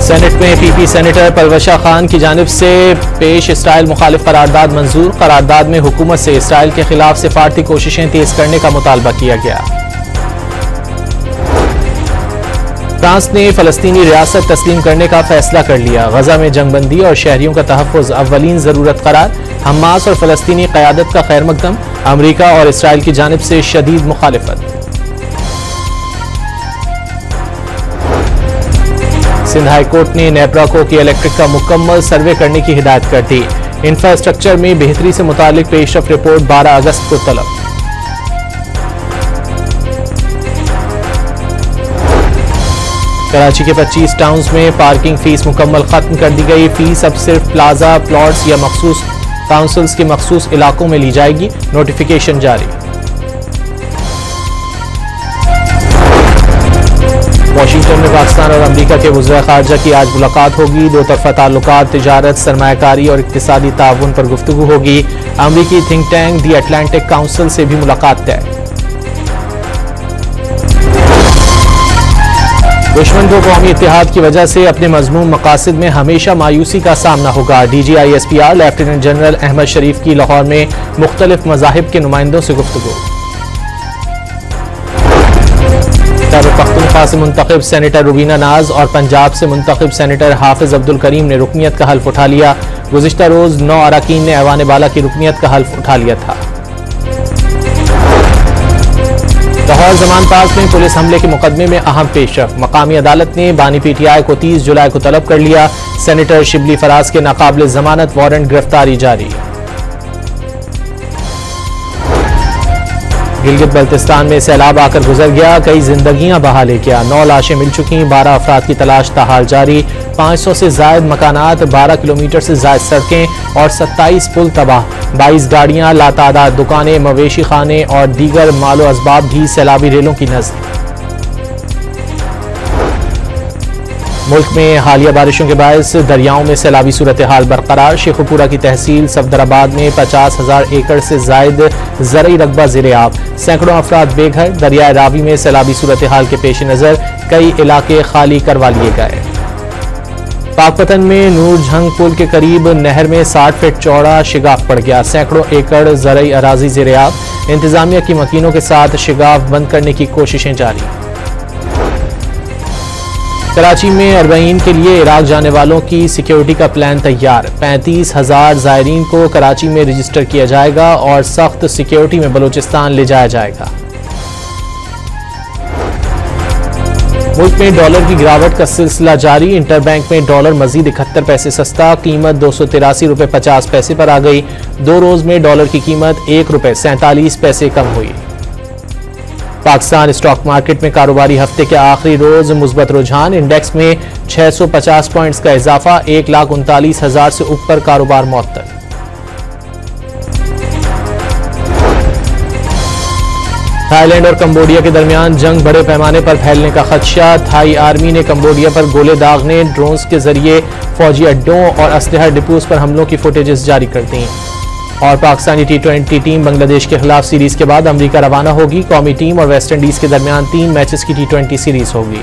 Senate में PP senator Parvasha Khan की जानिब से पेश इसराइल मुखालिफ करारदाद मंजूर। करारदाद में हुकूमत से इसराइल के खिलाफ सिफारती कोशिशें तेज करने का मुतालबा किया गया। फ्रांस ने फलस्तीनी रियासत तस्लीम करने का फैसला कर लिया। गजा में जंगबंदी और शहरियों का तहफ़्फ़ुज़ अव्वलीन ज़रूरत करार। हमास और फलस्तीनी क़यादत का खैर मकदम। अमरीका और इसराइल की जानिब से शदीद मुखालिफत। सिंध हाई कोर्ट ने नेप्राको की इलेक्ट्रिक का मुकम्मल सर्वे करने की हिदायत कर दी। इंफ्रास्ट्रक्चर में बेहतरी से मुतालिक पेशरफ रिपोर्ट 12 अगस्त को तलब। कराची के 25 टाउन्स में पार्किंग फीस मुकम्मल खत्म कर दी गई। फीस अब सिर्फ प्लाजा, प्लॉट्स या मखसूस काउंसिल्स के मखसूस इलाकों में ली जाएगी। नोटिफिकेशन जारी। वाशिंगटन में पाकिस्तान और अमरीका के वज़ीर ख़ारजा की आज मुलाकात होगी। दो तरफ़ा ताल्लुकात, तिजारत, सरमायाकारी और इक़्तिसादी ताउन पर गुफ्तगू होगी। अमरीकी थिंक टैंक दी अटलांटिक काउंसिल से भी मुलाकात तय। दुश्मन को कौमी इत्तेहाद की वजह से अपने मज़मूम मकासद में हमेशा मायूसी का सामना होगा। DGISPR लेफ्टिनेंट जनरल अहमद शरीफ की लाहौर में मुख्तलिफ मज़ाहिब के नुमाइंदों से गुफ्तगू। खैबर पख्तूनख्वा से मुंतखब सेनेटर रुबीना नाज और पंजाब से मुंतखब सेनेटर हाफिज अब्दुल करीम ने रुकनियत का हल्फ उठा लिया। गुज़िश्ता रोज 9 अरकान ने ऐवान बाला की रुकनियत का हल्फ उठा लिया था। लाहौर जमान पार्क में पुलिस हमले के मुकदमे में अहम पेशरफ। मकामी अदालत ने बानी PTI को 30 जुलाई को तलब कर लिया। सेनेटर शिबली फराज के नाकाबिल जमानत वारंट गिरफ्तारी जारी। गिलगित बल्तिस्तान में सैलाब आकर गुजर गया। कई जिंदगियां बहा ले गया। 9 लाशें मिल चुकी। 12 अफराद की तलाश ताहाल जारी। 500 से जायद मकानात, 12 किलोमीटर से जायद सड़कें और 27 पुल तबाह। 22 गाड़ियां, लातादाद दुकानें, मवेशी खाने और दीगर मालो असबाब भी सैलाबी रेलों की नज़र। मुल्क में हालिया बारिशों के बायस दरियाओं में सैलाबी सूरत हाल बरकरार। शेखुपुरा की तहसील सफदराबाद में 50,000 एकड़ से जायद ज़रई रकबा ज़ेरे आब। सैकड़ों अफराद बेघर। दरियाए रावी में सैलाबी सूरत हाल के पेश नज़र कई इलाके खाली करवा लिए गए। पाकपतन में नूरजंग पुल के करीब नहर में 60 फीट चौड़ा शिगाफ पड़ गया। सैकड़ों एकड़ ज़रई अराजी ज़ेरे आब। इंतजामिया की मकीनों के साथ शिगाफ बंद करने की कोशिशें जारी। कराची में अरबईन के लिए इराक जाने वालों की सिक्योरिटी का प्लान तैयार। 35,000 ज़ायरीन को कराची में रजिस्टर किया जाएगा और सख्त सिक्योरिटी में बलूचिस्तान ले जाया जाएगा। मुल्क में डॉलर की गिरावट का सिलसिला जारी। इंटरबैंक में डॉलर मजीद 71 पैसे सस्ता। कीमत 283 रुपये 50 पैसे पर आ गई। 2 रोज में डॉलर की कीमत 1 रुपये 47 पैसे कम हुई। पाकिस्तान स्टॉक मार्केट में कारोबारी हफ्ते के आखिरी रोज मुस्बत रुझान। इंडेक्स में 650 पॉइंट्स का इजाफा। 1,39,000 से ऊपर कारोबार मुअत्तल। थाईलैंड और कंबोडिया के दरमियान जंग बड़े पैमाने पर फैलने का खदशा। थाई आर्मी ने कंबोडिया पर गोले दागने, ड्रोन्स के जरिए फौजी अड्डों और असलहा डिपोज पर हमलों की फुटेजेस जारी कर दी। और पाकिस्तानी T20 टीम बांग्लादेश के खिलाफ सीरीज के बाद अमेरिका रवाना होगी। कौमी टीम और वेस्ट इंडीज के दरमियान 3 मैचेस की T20 सीरीज होगी।